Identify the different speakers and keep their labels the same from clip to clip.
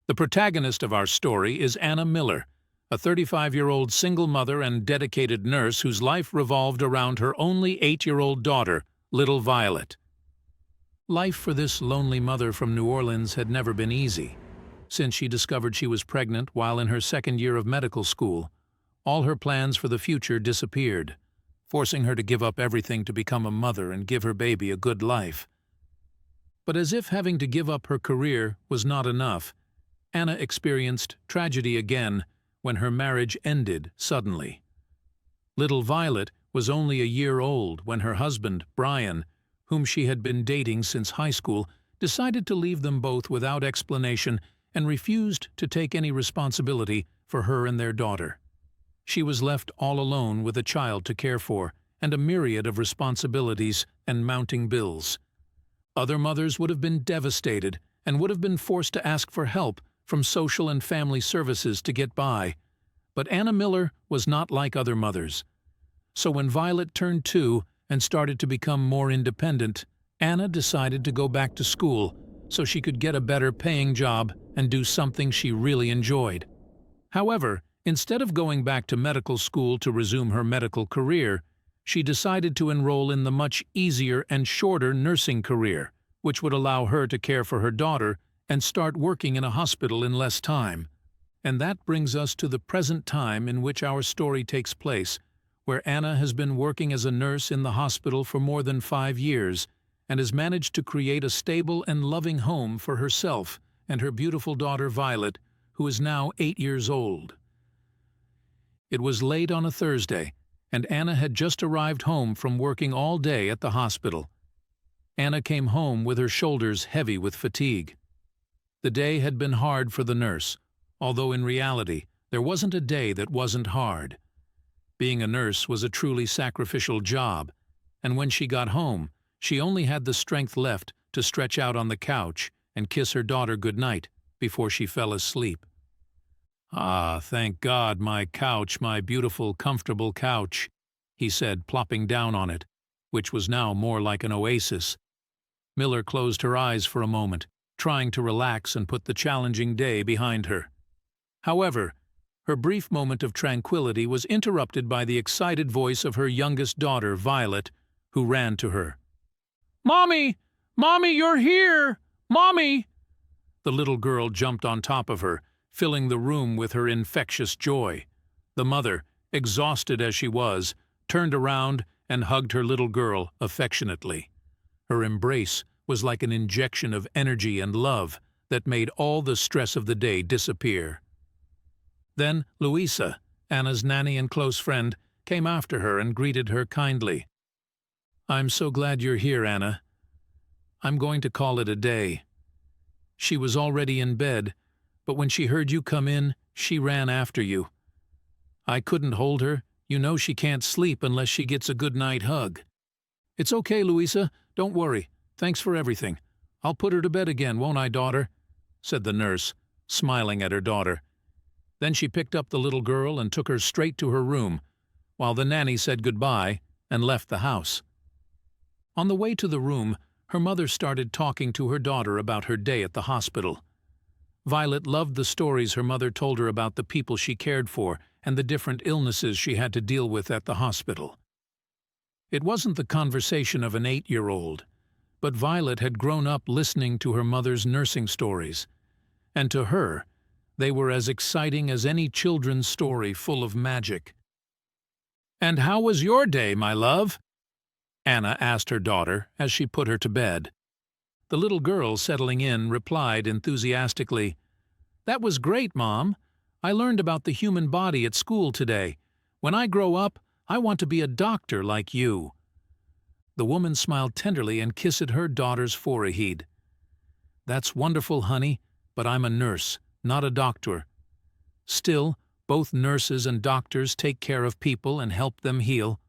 Speaker 1: The protagonist of our story is Anna Miller, a 35-year-old single mother and dedicated nurse whose life revolved around her only 8-year-old daughter, little Violet. Life for this lonely mother from New Orleans had never been easy. Since she discovered she was pregnant while in her second year of medical school, all her plans for the future disappeared, forcing her to give up everything to become a mother and give her baby a good life. But as if having to give up her career was not enough, Anna experienced tragedy again when her marriage ended suddenly. Little Violet was only a year old when her husband, Brian, whom she had been dating since high school, decided to leave them both without explanation and refused to take any responsibility for her and their daughter. She was left all alone with a child to care for and a myriad of responsibilities and mounting bills. Other mothers would have been devastated and would have been forced to ask for help from social and family services to get by. But Anna Miller was not like other mothers. So when Violet turned 2 and started to become more independent, Anna decided to go back to school so she could get a better paying job and do something she really enjoyed. However, instead of going back to medical school to resume her medical career, she decided to enroll in the much easier and shorter nursing career, which would allow her to care for her daughter and start working in a hospital in less time. And that brings us to the present time in which our story takes place, where Anna has been working as a nurse in the hospital for more than 5 years and has managed to create a stable and loving home for herself and her beautiful daughter Violet, who is now 8 years old. It was late on a Thursday, and Anna had just arrived home from working all day at the hospital. Anna came home with her shoulders heavy with fatigue. The day had been hard for the nurse, although in reality there wasn't a day that wasn't hard. Being a nurse was a truly sacrificial job, and when she got home, she only had the strength left to stretch out on the couch and kiss her daughter goodnight before she fell asleep. "Ah, thank God, my couch, my beautiful, comfortable couch," he said, plopping down on it, which was now more like an oasis. Miller closed her eyes for a moment, trying to relax and put the challenging day behind her. However, her brief moment of tranquility was interrupted by the excited voice of her youngest daughter, Violet, who ran to her. "Mommy! Mommy, you're here! Mommy!" The little girl jumped on top of her, filling the room with her infectious joy. The mother, exhausted as she was, turned around and hugged her little girl affectionately. Her embrace was like an injection of energy and love that made all the stress of the day disappear. Then Louisa, Anna's nanny and close friend, came after her and greeted her kindly. "I'm so glad you're here, Anna. I'm going to call it a day." She was already in bed, but when she heard you come in, she ran after you. I couldn't hold her. You know she can't sleep unless she gets a good night hug. "It's okay, Louisa. Don't worry. Thanks for everything. I'll put her to bed again, won't I, daughter?" said the nurse, smiling at her daughter. Then she picked up the little girl and took her straight to her room, while the nanny said goodbye and left the house. On the way to the room, her mother started talking to her daughter about her day at the hospital. Violet loved the stories her mother told her about the people she cared for and the different illnesses she had to deal with at the hospital. It wasn't the conversation of an 8-year-old, but Violet had grown up listening to her mother's nursing stories, and to her, they were as exciting as any children's story full of magic. "And how was your day, my love?" Anna asked her daughter as she put her to bed. The little girl, settling in, replied enthusiastically, "That was great, Mom. I learned about the human body at school today. When I grow up, I want to be a doctor like you." The woman smiled tenderly and kissed her daughter's forehead. "That's wonderful, honey, but I'm a nurse, not a doctor. Still, both nurses and doctors take care of people and help them heal."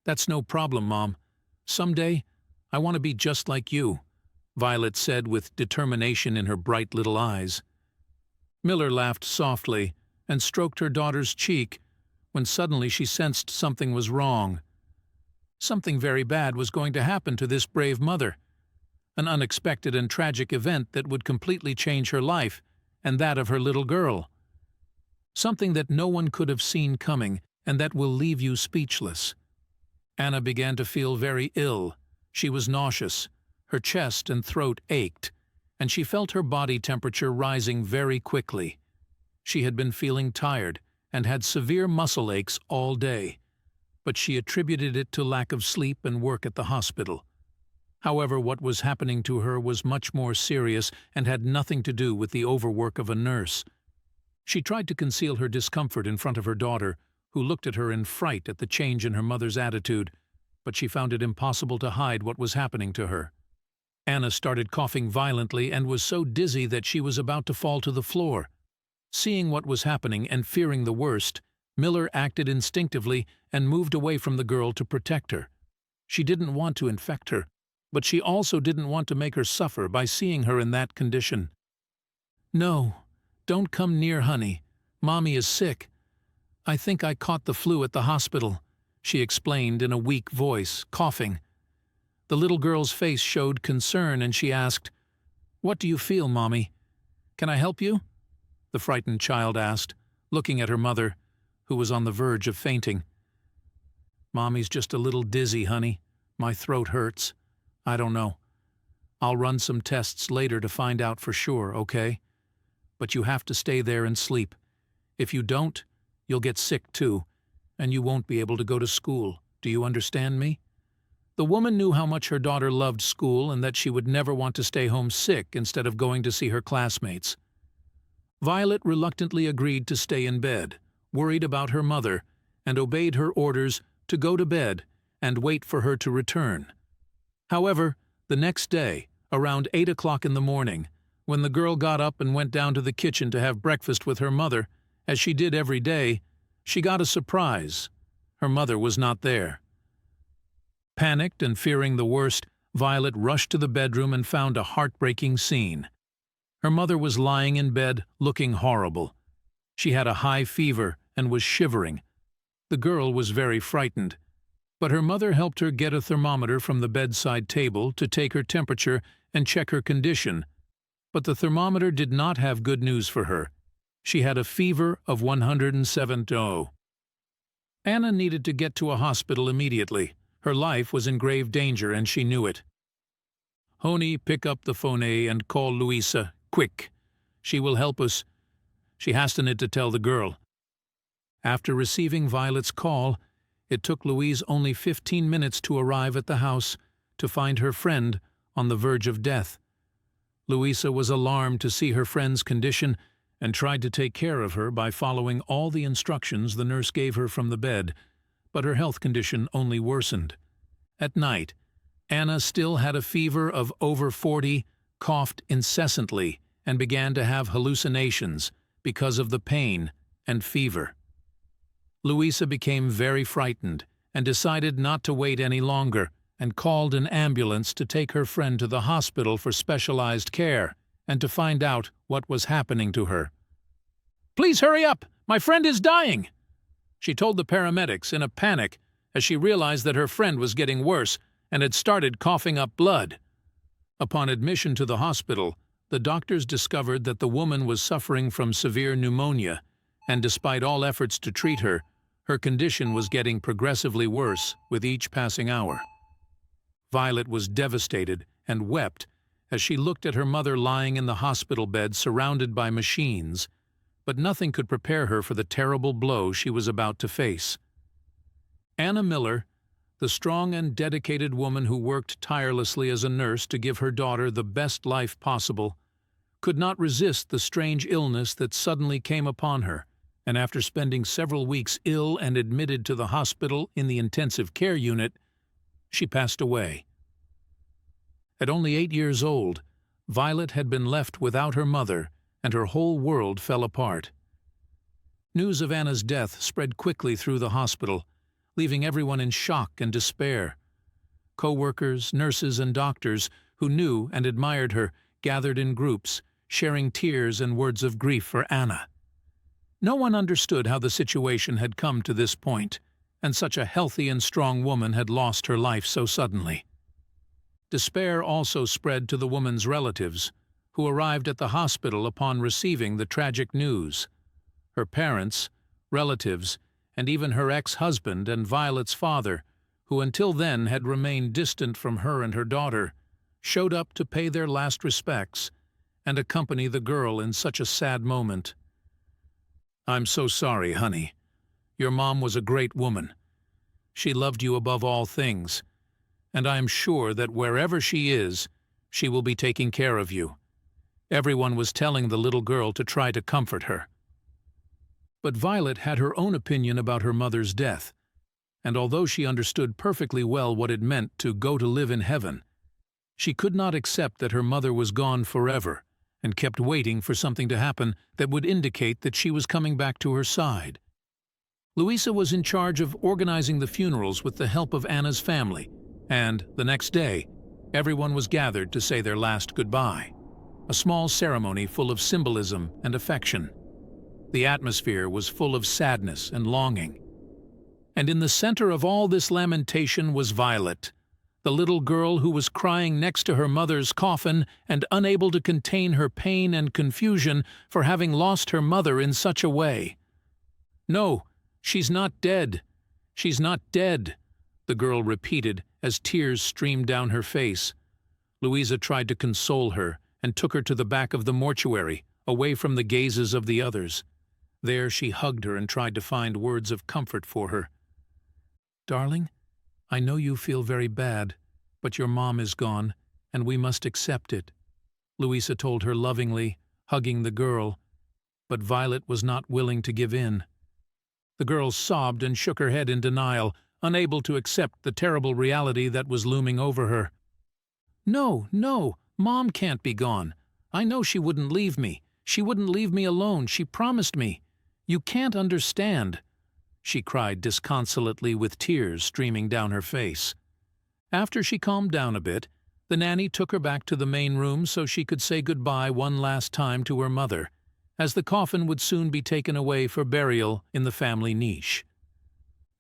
Speaker 1: "That's no problem, Mom. Someday, I want to be just like you," Violet said with determination in her bright little eyes. Miller laughed softly and stroked her daughter's cheek when suddenly she sensed something was wrong. Something very bad was going to happen to this brave mother. An unexpected and tragic event that would completely change her life and that of her little girl. Something that no one could have seen coming, and that will leave you speechless. Anna began to feel very ill. She was nauseous. Her chest and throat ached, and she felt her body temperature rising very quickly. She had been feeling tired and had severe muscle aches all day, but she attributed it to lack of sleep and work at the hospital. However, what was happening to her was much more serious and had nothing to do with the overwork of a nurse. She tried to conceal her discomfort in front of her daughter, who looked at her in fright at the change in her mother's attitude, but she found it impossible to hide what was happening to her. Anna started coughing violently and was so dizzy that she was about to fall to the floor. Seeing what was happening and fearing the worst, Miller acted instinctively and moved away from the girl to protect her. She didn't want to infect her, but she also didn't want to make her suffer by seeing her in that condition. "No, don't come near, honey. Mommy is sick. I think I caught the flu at the hospital," she explained in a weak voice, coughing. The little girl's face showed concern, and she asked, "What do you feel, Mommy? Can I help you?" the frightened child asked, looking at her mother, who was on the verge of fainting. "Mommy's just a little dizzy, honey. My throat hurts. I don't know. I'll run some tests later to find out for sure, okay? But you have to stay there and sleep. If you don't, you'll get sick too, and you won't be able to go to school. Do you understand me?" The woman knew how much her daughter loved school and that she would never want to stay home sick instead of going to see her classmates. Violet reluctantly agreed to stay in bed, worried about her mother, and obeyed her orders to go to bed and wait for her to return. However, the next day, around 8 o'clock in the morning, when the girl got up and went down to the kitchen to have breakfast with her mother, as she did every day, she got a surprise. Her mother was not there. Panicked and fearing the worst, Violet rushed to the bedroom and found a heartbreaking scene. Her mother was lying in bed, looking horrible. She had a high fever and was shivering. The girl was very frightened, but her mother helped her get a thermometer from the bedside table to take her temperature and check her condition. But the thermometer did not have good news for her. She had a fever of 107°. Anna needed to get to a hospital immediately. Her life was in grave danger, and she knew it. "Honey, pick up the phone and call Louisa, quick. She will help us," she hastened to tell the girl. After receiving Violet's call, it took Louise only 15 minutes to arrive at the house to find her friend on the verge of death. Louisa was alarmed to see her friend's condition and tried to take care of her by following all the instructions the nurse gave her from the bed, but her health condition only worsened. At night, Anna still had a fever of over 40, coughed incessantly, and began to have hallucinations because of the pain and fever. Louisa became very frightened and decided not to wait any longer and called an ambulance to take her friend to the hospital for specialized care and to find out what was happening to her. "Please hurry up! My friend is dying!" she told the paramedics in a panic as she realized that her friend was getting worse and had started coughing up blood. Upon admission to the hospital, the doctors discovered that the woman was suffering from severe pneumonia, and despite all efforts to treat her, her condition was getting progressively worse with each passing hour. Violet was devastated and wept as she looked at her mother lying in the hospital bed surrounded by machines, but nothing could prepare her for the terrible blow she was about to face. Anna Miller, the strong and dedicated woman who worked tirelessly as a nurse to give her daughter the best life possible, could not resist the strange illness that suddenly came upon her, and after spending several weeks ill and admitted to the hospital in the intensive care unit, she passed away. At only 8 years old, Violet had been left without her mother, and her whole world fell apart. News of Anna's death spread quickly through the hospital, leaving everyone in shock and despair. Co-workers, nurses, and doctors who knew and admired her gathered in groups, sharing tears and words of grief for Anna. No one understood how the situation had come to this point, and such a healthy and strong woman had lost her life so suddenly. Despair also spread to the woman's relatives, who arrived at the hospital upon receiving the tragic news. Her parents, relatives, and even her ex-husband and Violet's father, who until then had remained distant from her and her daughter, showed up to pay their last respects and accompany the girl in such a sad moment. "I'm so sorry, honey. Your mom was a great woman. She loved you above all things, and I am sure that wherever she is, she will be taking care of you." Everyone was telling the little girl to try to comfort her. But Violet had her own opinion about her mother's death, and although she understood perfectly well what it meant to go to live in heaven, she could not accept that her mother was gone forever and kept waiting for something to happen that would indicate that she was coming back to her side. Louisa was in charge of organizing the funerals with the help of Anna's family, and the next day, everyone was gathered to say their last goodbye, a small ceremony full of symbolism and affection. The atmosphere was full of sadness and longing. And in the center of all this lamentation was Violet, the little girl who was crying next to her mother's coffin and unable to contain her pain and confusion for having lost her mother in such a way. "No, she's not dead. She's not dead," the girl repeated as tears streamed down her face. Louisa tried to console her and took her to the back of the mortuary, away from the gazes of the others. There she hugged her and tried to find words of comfort for her. "Darling, I know you feel very bad, but your mom is gone, and we must accept it," Louisa told her lovingly, hugging the girl. But Violet was not willing to give in. The girl sobbed and shook her head in denial, unable to accept the terrible reality that was looming over her. "No, no, Mom can't be gone. I know she wouldn't leave me. She wouldn't leave me alone. She promised me. You can't understand," she cried disconsolately with tears streaming down her face. After she calmed down a bit, the nanny took her back to the main room so she could say goodbye one last time to her mother, as the coffin would soon be taken away for burial in the family niche.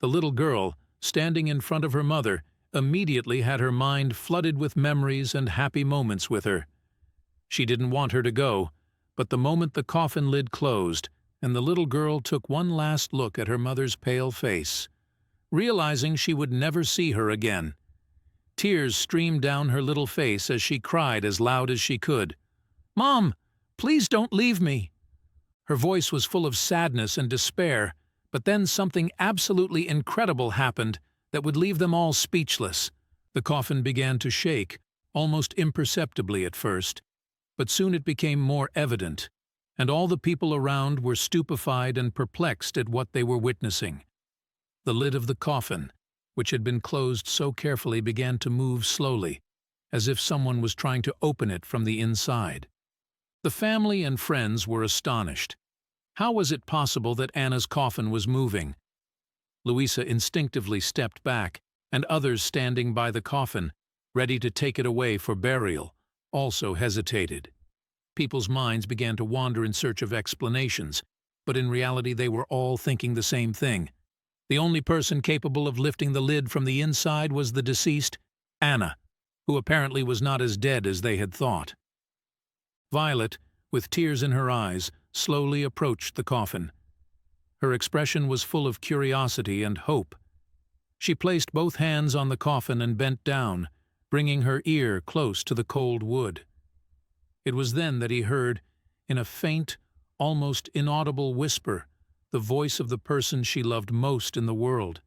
Speaker 1: The little girl, standing in front of her mother, immediately had her mind flooded with memories and happy moments with her. She didn't want her to go, but the moment the coffin lid closed and the little girl took one last look at her mother's pale face, realizing she would never see her again, tears streamed down her little face as she cried as loud as she could, "Mom, please don't leave me!" Her voice was full of sadness and despair, but then something absolutely incredible happened that would leave them all speechless. The coffin began to shake, almost imperceptibly at first, but soon it became more evident, and all the people around were stupefied and perplexed at what they were witnessing. The lid of the coffin, which had been closed so carefully, began to move slowly, as if someone was trying to open it from the inside. The family and friends were astonished. How was it possible that Anna's coffin was moving? Louisa instinctively stepped back, and others standing by the coffin, ready to take it away for burial, also hesitated. People's minds began to wander in search of explanations, but in reality they were all thinking the same thing. The only person capable of lifting the lid from the inside was the deceased, Anna, who apparently was not as dead as they had thought. Violet, with tears in her eyes, slowly approached the coffin. Her expression was full of curiosity and hope. She placed both hands on the coffin and bent down, bringing her ear close to the cold wood. It was then that he heard, in a faint, almost inaudible whisper, the voice of the person she loved most in the world.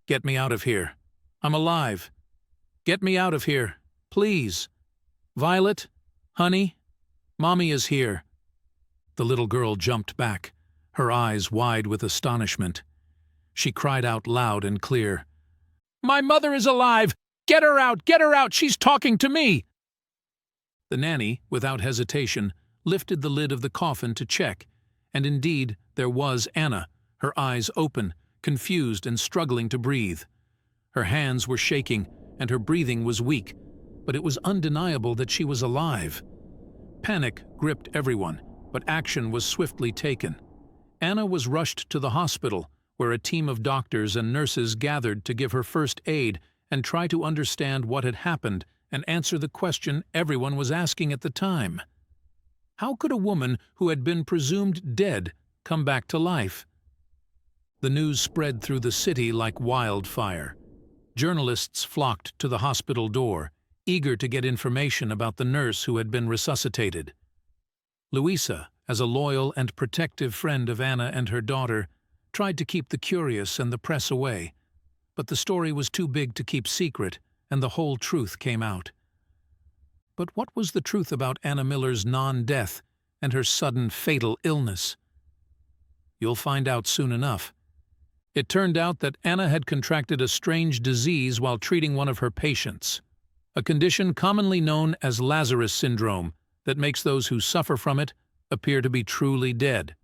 Speaker 1: "Get me out of here. I'm alive. Get me out of here, please. Violet, honey, Mommy is here." The little girl jumped back, her eyes wide with astonishment. She cried out loud and clear, "My mother is alive! Get her out! Get her out! She's talking to me!" The nanny, without hesitation, lifted the lid of the coffin to check, and indeed there was Anna, her eyes open, confused and struggling to breathe. Her hands were shaking, and her breathing was weak, but it was undeniable that she was alive. Panic gripped everyone, but action was swiftly taken. Anna was rushed to the hospital, where a team of doctors and nurses gathered to give her first aid and try to understand what had happened and answer the question everyone was asking at the time. How could a woman who had been presumed dead come back to life? The news spread through the city like wildfire. Journalists flocked to the hospital door, eager to get information about the nurse who had been resuscitated. Louisa, as a loyal and protective friend of Anna and her daughter, tried to keep the curious and the press away, but the story was too big to keep secret, and the whole truth came out. But what was the truth about Anna Miller's non-death and her sudden fatal illness? You'll find out soon enough. It turned out that Anna had contracted a strange disease while treating one of her patients, a condition commonly known as Lazarus syndrome that makes those who suffer from it appear to be truly dead.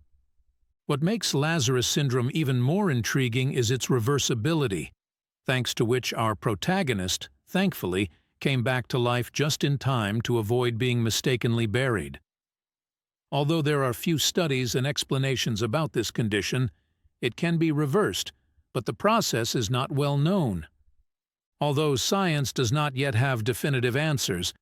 Speaker 1: What makes Lazarus syndrome even more intriguing is its reversibility, thanks to which our protagonist, thankfully, came back to life just in time to avoid being mistakenly buried. Although there are few studies and explanations about this condition, it can be reversed, but the process is not well known. Although science does not yet have definitive answers,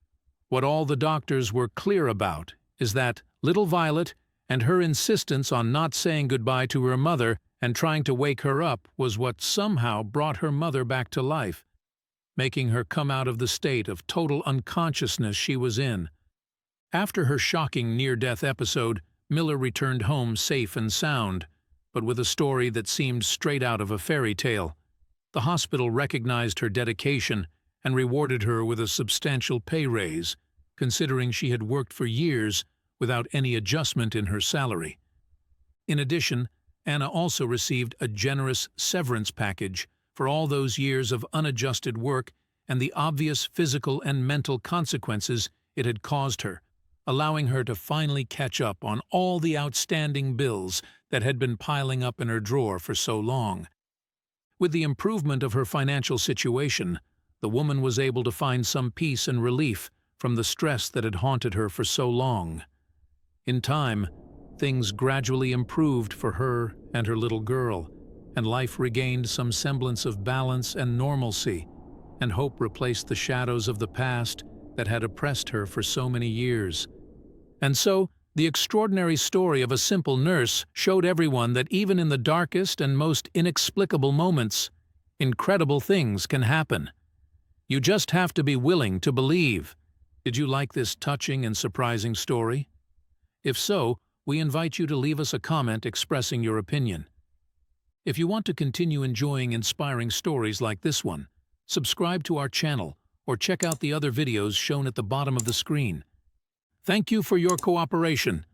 Speaker 1: what all the doctors were clear about is that little Violet and her insistence on not saying goodbye to her mother and trying to wake her up was what somehow brought her mother back to life, making her come out of the state of total unconsciousness she was in. After her shocking near-death episode, Miller returned home safe and sound, but with a story that seemed straight out of a fairy tale. The hospital recognized her dedication and rewarded her with a substantial pay raise, considering she had worked for years without any adjustment in her salary. In addition, Anna also received a generous severance package for all those years of unadjusted work and the obvious physical and mental consequences it had caused her, allowing her to finally catch up on all the outstanding bills that had been piling up in her drawer for so long. With the improvement of her financial situation, the woman was able to find some peace and relief from the stress that had haunted her for so long. In time, things gradually improved for her and her little girl, and life regained some semblance of balance and normalcy, and hope replaced the shadows of the past that had oppressed her for so many years. And so, the extraordinary story of a simple nurse showed everyone that even in the darkest and most inexplicable moments, incredible things can happen. You just have to be willing to believe. Did you like this touching and surprising story? If so, we invite you to leave us a comment expressing your opinion. If you want to continue enjoying inspiring stories like this one, subscribe to our channel or check out the other videos shown at the bottom of the screen. Thank you for your cooperation,